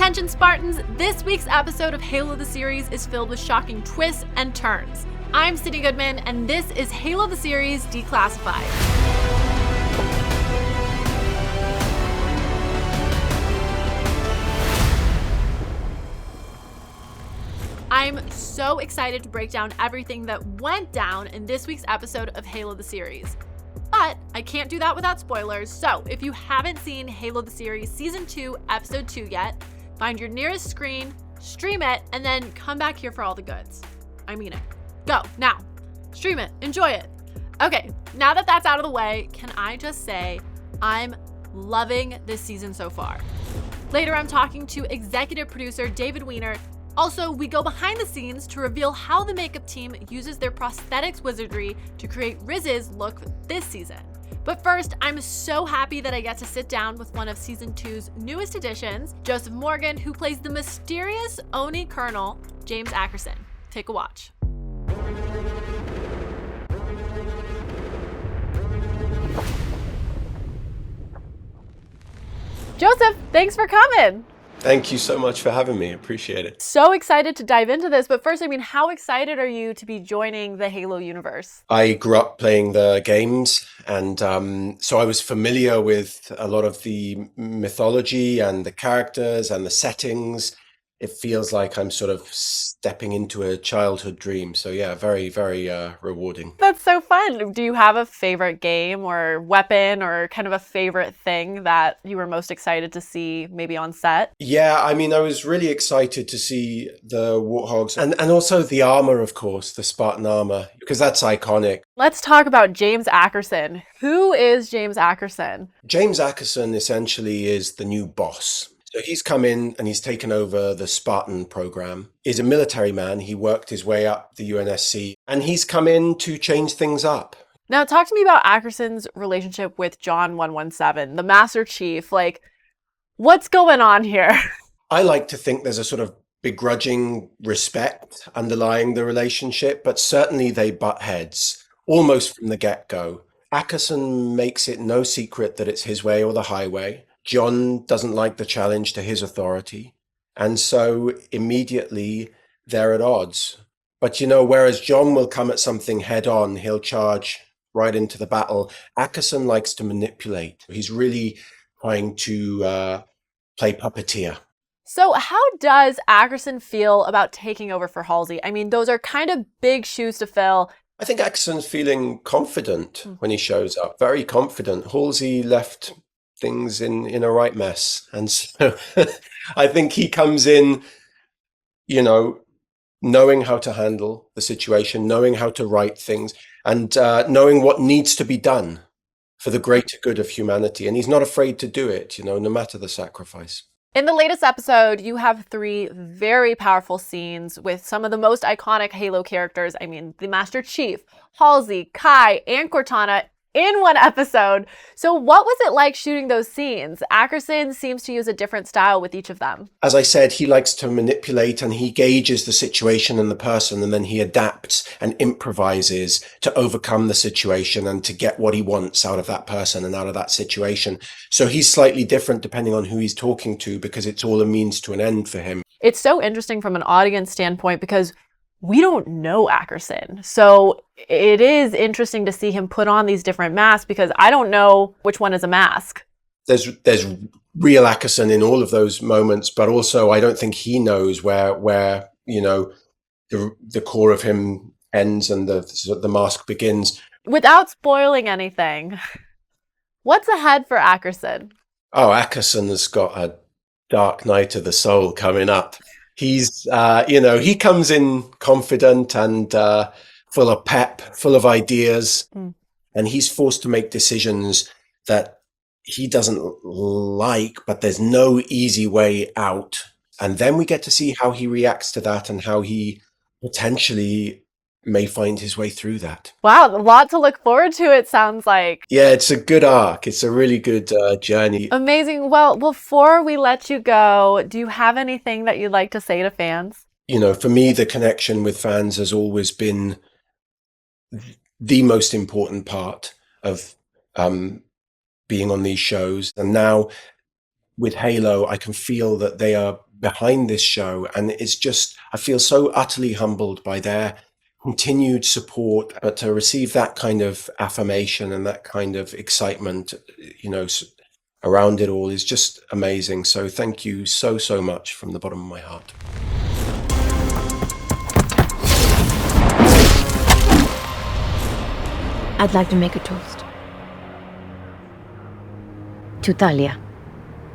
Attention Spartans, this week's episode of Halo the Series is filled with shocking twists and turns. I'm Sydnee Goodman, and this is Halo the Series Declassified. I'm so excited to break down everything that went down in this week's episode of Halo the Series. But I can't do that without spoilers, so if you haven't seen Halo the Series Season 2, Episode 2 yet, find your nearest screen, stream it, and then come back here for all the goods. I mean it. Go, now. Stream it. Enjoy it. Okay, now that that's out of the way, can I just say I'm loving this season so far. Later, I'm talking to executive producer David Wiener. Also, we go behind the scenes to reveal how the makeup team uses their prosthetics wizardry to create Riz's look this season. But first, I'm so happy that I get to sit down with one of Season 2's newest additions, Joseph Morgan, who plays the mysterious Oni Colonel, James Ackerson. Take a watch. Joseph, thanks for coming. Thank you so much for having me. Appreciate it. So excited to dive into this. But first, how excited are you to be joining the Halo universe? I grew up playing the games, and so I was familiar with a lot of the mythology and the characters and the settings. It feels like I'm sort of stepping into a childhood dream. So yeah, very, very rewarding. That's so fun. Do you have a favorite game or weapon or kind of a favorite thing that you were most excited to see maybe on set? Yeah, I was really excited to see the warthogs and also the armor, of course, the Spartan armor, because that's iconic. Let's talk about James Ackerson. Who is James Ackerson? James Ackerson essentially is the new boss. So he's come in and he's taken over the Spartan program. He's a military man. He worked his way up the UNSC and he's come in to change things up. Now, talk to me about Ackerson's relationship with John 117, the Master Chief. What's going on here? I like to think there's a sort of begrudging respect underlying the relationship, but certainly they butt heads almost from the get-go. Ackerson makes it no secret that it's his way or the highway. John doesn't like the challenge to his authority. And so immediately they're at odds. But, whereas John will come at something head on, he'll charge right into the battle. Ackerson likes to manipulate. He's really trying to play puppeteer. So how does Ackerson feel about taking over for Halsey? Those are kind of big shoes to fill. I think Ackerson's feeling confident when he shows up, very confident. Halsey left things in a right mess. And so I think he comes in, knowing how to handle the situation, knowing how to write things, and knowing what needs to be done for the greater good of humanity. And he's not afraid to do it, no matter the sacrifice. In the latest episode, you have 3 very powerful scenes with some of the most iconic Halo characters. The Master Chief, Halsey, Kai, and Cortana in one episode. So what was it like shooting those scenes? Ackerson seems to use a different style with each of them. As I said, he likes to manipulate and he gauges the situation and the person, and then he adapts and improvises to overcome the situation and to get what he wants out of that person and out of that situation. So he's slightly different depending on who he's talking to, because it's all a means to an end for him. It's so interesting from an audience standpoint because we don't know Ackerson. So it is interesting to see him put on these different masks because I don't know which one is a mask. There's real Ackerson in all of those moments, but also I don't think he knows where the core of him ends and the mask begins. Without spoiling anything, what's ahead for Ackerson? Oh, Ackerson has got a dark night of the soul coming up. He's, he comes in confident and full of pep, full of ideas, and he's forced to make decisions that he doesn't like, but there's no easy way out. And then we get to see how he reacts to that and how he potentially may find his way through that. Wow, a lot to look forward to, it sounds like. Yeah, it's a good arc. It's a really good journey. Amazing. Well, before we let you go, do you have anything that you'd like to say to fans? For me, the connection with fans has always been the most important part of being on these shows. And now with Halo, I can feel that they are behind this show. And it's just, I feel so utterly humbled by their continued support, but to receive that kind of affirmation and that kind of excitement, around it all is just amazing. So thank you so, so much from the bottom of my heart. I'd like to make a toast to Talia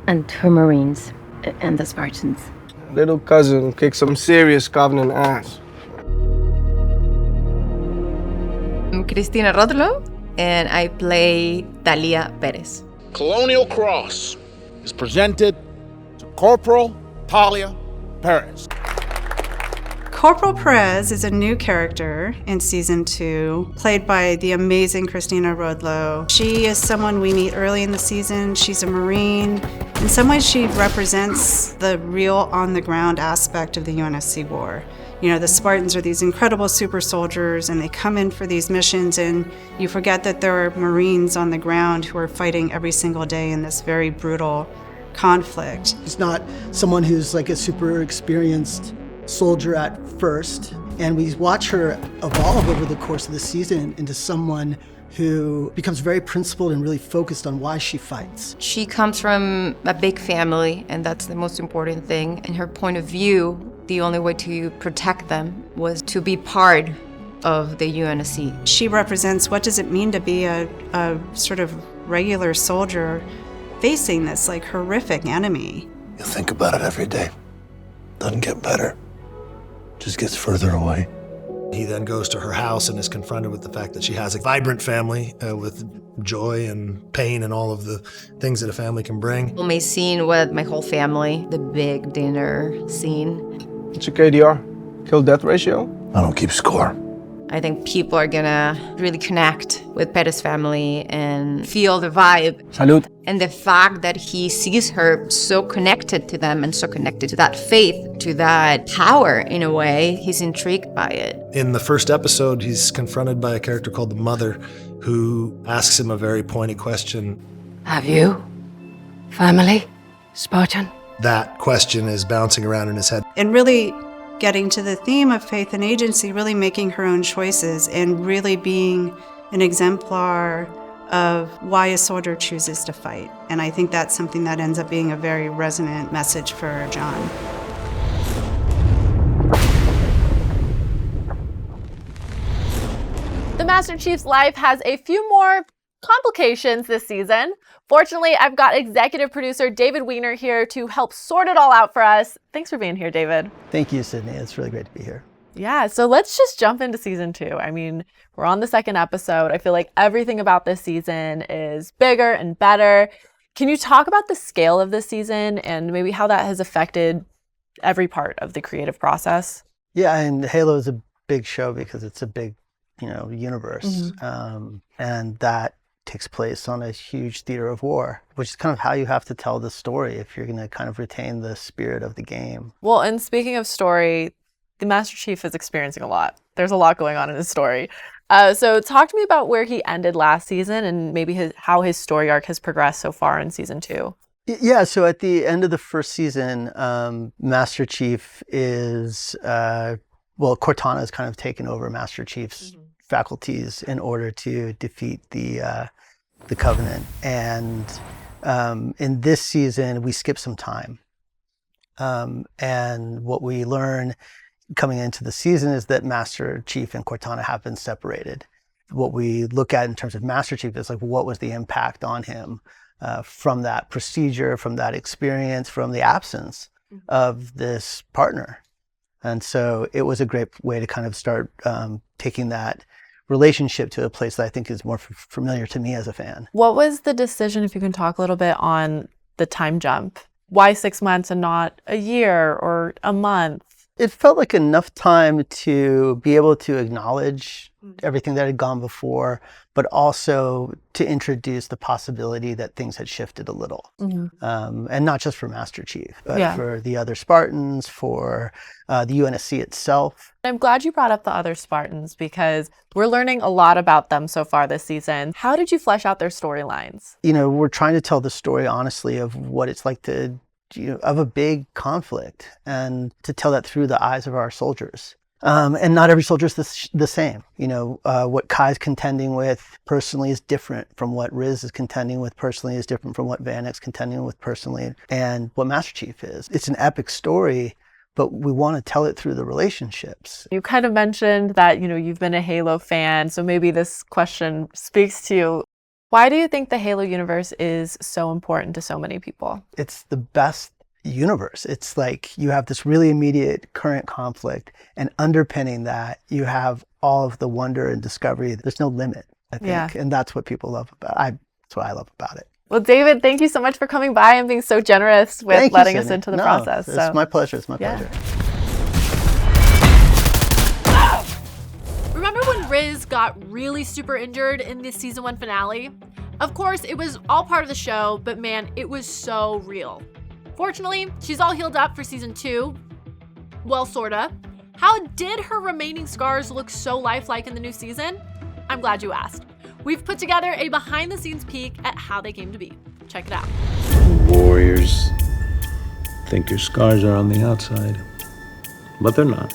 and her Marines and the Spartans. Little cousin kicked some serious Covenant ass. I'm Cristina Rodlo, and I play Talia Perez. Colonial Cross is presented to Corporal Talia Perez. Corporal Perez is a new character in season 2, played by the amazing Cristina Rodlo. She is someone we meet early in the season. She's a Marine. In some ways, she represents the real on-the-ground aspect of the UNSC war. The Spartans are these incredible super soldiers, and they come in for these missions, and you forget that there are Marines on the ground who are fighting every single day in this very brutal conflict. She's not someone who's like a super experienced soldier at first, and we watch her evolve over the course of the season into someone who becomes very principled and really focused on why she fights. She comes from a big family, and that's the most important thing. In her point of view, the only way to protect them was to be part of the UNSC. She represents what does it mean to be a sort of regular soldier facing this like horrific enemy. You think about it every day. Doesn't get better. Just gets further away. He then goes to her house and is confronted with the fact that she has a vibrant family with joy and pain and all of the things that a family can bring. My scene with my whole family, the big dinner scene. What's your KDR? Kill-death ratio? I don't keep score. I think people are gonna really connect with Perez's family and feel the vibe. Salud. And the fact that he sees her so connected to them and so connected to that faith, to that power in a way, he's intrigued by it. In the first episode, he's confronted by a character called the Mother who asks him a very pointed question. Have you family, Spartan? That question is bouncing around in his head. And really getting to the theme of faith and agency, really making her own choices and really being an exemplar of why a soldier chooses to fight. And I think that's something that ends up being a very resonant message for John. The Master Chief's life has a few more complications this season. Fortunately, I've got executive producer David Wiener here to help sort it all out for us. Thanks for being here, David. Thank you, Sydney. It's really great to be here. Yeah, so let's just jump into season 2. I mean, we're on the second episode. I feel like everything about this season is bigger and better. Can you talk about the scale of this season and maybe how that has affected every part of the creative process? Yeah, and Halo is a big show because it's a big, universe. And that takes place on a huge theater of war, which is kind of how you have to tell the story if you're going to kind of retain the spirit of the game. Well, and speaking of story, the Master Chief is experiencing a lot. There's a lot going on in his story. So talk to me about where he ended last season and maybe how his story arc has progressed so far in season 2. Yeah, so at the end of the first season, Master Chief is, Cortana has kind of taken over Master Chief's faculties in order to defeat the Covenant. And in this season, we skip some time. And what we learn coming into the season is that Master Chief and Cortana have been separated. What we look at in terms of Master Chief is like, what was the impact on him from that procedure, from that experience, from the absence of this partner. And so it was a great way to kind of start taking that relationship to a place that I think is more familiar to me as a fan. What was the decision, if you can talk a little bit on the time jump? Why 6 months and not a year or a month? It felt like enough time to be able to acknowledge everything that had gone before, but also to introduce the possibility that things had shifted a little. And not just for Master Chief, but for the other Spartans, for the UNSC itself. I'm glad you brought up the other Spartans because we're learning a lot about them so far this season. How did you flesh out their storylines? We're trying to tell the story honestly of what it's like to of a big conflict, and to tell that through the eyes of our soldiers. And not every soldier is the same. What Kai's contending with personally is different from what Riz is contending with personally, is different from what Vanek's contending with personally, and what Master Chief is. It's an epic story, but we want to tell it through the relationships. You kind of mentioned that, you've been a Halo fan, so maybe this question speaks to you. Why do you think the Halo universe is so important to so many people? It's the best universe. It's like you have this really immediate current conflict, and underpinning that, you have all of the wonder and discovery. There's no limit, I think. Yeah. And that's what people love about it. That's what I love about it. Well, David, thank you so much for coming by and being so generous with letting us into the process. It's my pleasure. It's my pleasure. Remember when Riz got really super injured in the season 1 finale? Of course, it was all part of the show, but man, it was so real. Fortunately, she's all healed up for season 2. Well, sorta. How did her remaining scars look so lifelike in the new season? I'm glad you asked. We've put together a behind-the-scenes peek at how they came to be. Check it out. Warriors think your scars are on the outside, but they're not.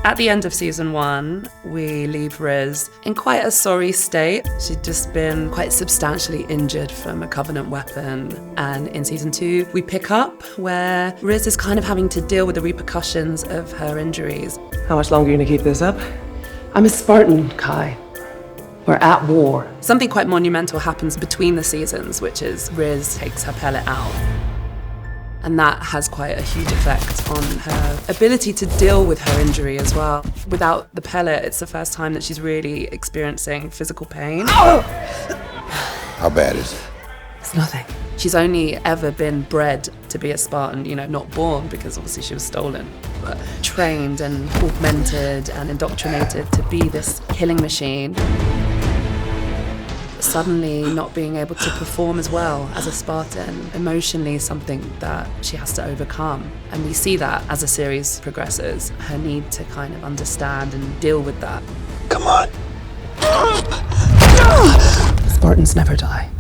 At the end of season 1, we leave Riz in quite a sorry state. She'd just been quite substantially injured from a Covenant weapon. And in season 2, we pick up where Riz is kind of having to deal with the repercussions of her injuries. How much longer are you gonna keep this up? I'm a Spartan, Kai. We're at war. Something quite monumental happens between the seasons, which is Riz takes her pellet out. And that has quite a huge effect on her ability to deal with her injury as well. Without the pellet, it's the first time that she's really experiencing physical pain. How bad is it? It's nothing. She's only ever been bred to be a Spartan, not born, because obviously she was stolen, but trained and augmented and indoctrinated to be this killing machine. Suddenly not being able to perform as well as a Spartan, emotionally something that she has to overcome. And we see that as the series progresses, her need to kind of understand and deal with that. Come on. Spartans never die.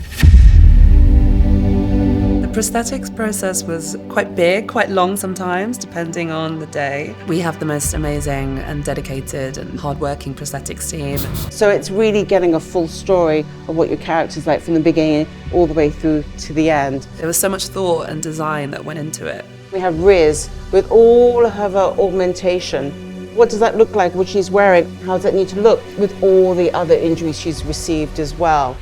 The prosthetics process was quite big, quite long sometimes, depending on the day. We have the most amazing and dedicated and hardworking prosthetics team. So it's really getting a full story of what your character's like from the beginning all the way through to the end. There was so much thought and design that went into it. We have Riz with all of her augmentation. What does that look like, what she's wearing? How does that need to look with all the other injuries she's received as well?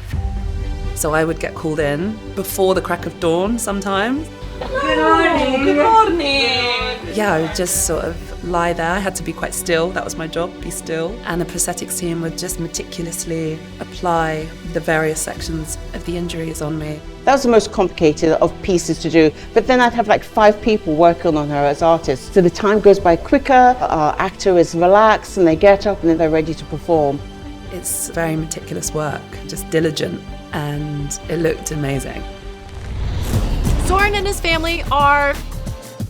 So I would get called in before the crack of dawn sometimes. Good morning. Good morning. Yeah, I would just sort of lie there. I had to be quite still. That was my job, be still. And the prosthetics team would just meticulously apply the various sections of the injuries on me. That was the most complicated of pieces to do. But then I'd have like 5 people working on her as artists. So the time goes by quicker, our actor is relaxed and they get up and then they're ready to perform. It's very meticulous work, just diligent, and it looked amazing. Soren and his family are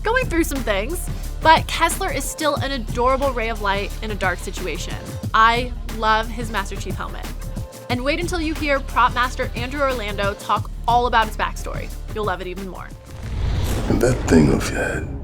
going through some things, but Kessler is still an adorable ray of light in a dark situation. I love his Master Chief helmet. And wait until you hear prop master Andrew Orlando talk all about his backstory. You'll love it even more. And that thing off your head.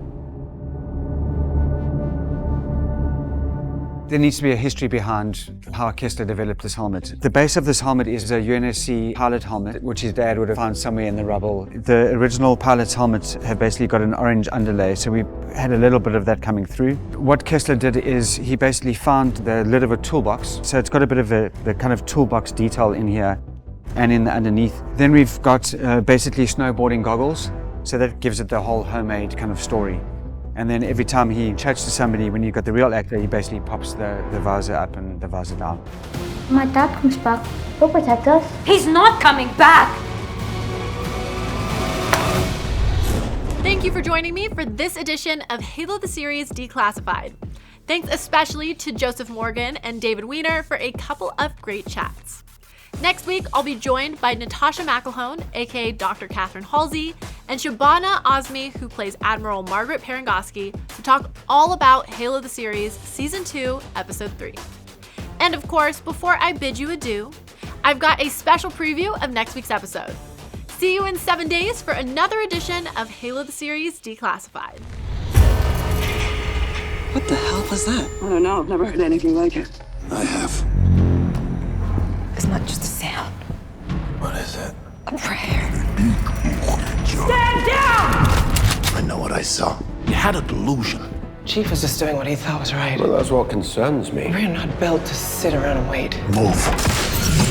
There needs to be a history behind how Kessler developed this helmet. The base of this helmet is a UNSC pilot helmet, which his dad would have found somewhere in the rubble. The original pilot's helmets have basically got an orange underlay, so we had a little bit of that coming through. What Kessler did is he basically found the lid of a toolbox, so it's got a bit of the kind of toolbox detail in here and in the underneath. Then we've got basically snowboarding goggles, so that gives it the whole homemade kind of story. And then every time he chats to somebody, when you've got the real actor, he basically pops the visor up and the visor down. My dad comes back. He'll protect us. He's not coming back! Thank you for joining me for this edition of Halo the Series Declassified. Thanks especially to Joseph Morgan and David Wiener for a couple of great chats. Next week, I'll be joined by Natasha McElhone, aka Dr. Catherine Halsey, and Shabana Azmi, who plays Admiral Margaret Parangoski, to talk all about Halo the Series Season 2, Episode 3. And of course, before I bid you adieu, I've got a special preview of next week's episode. See you in 7 days for another edition of Halo the Series Declassified. What the hell was that? I don't know. I've never heard anything like it. I have. It's not just a sound. What is it? A prayer. Stand down! I know what I saw. You had a delusion. Chief was just doing what he thought was right. Well, that's what concerns me. We're not built to sit around and wait. Move.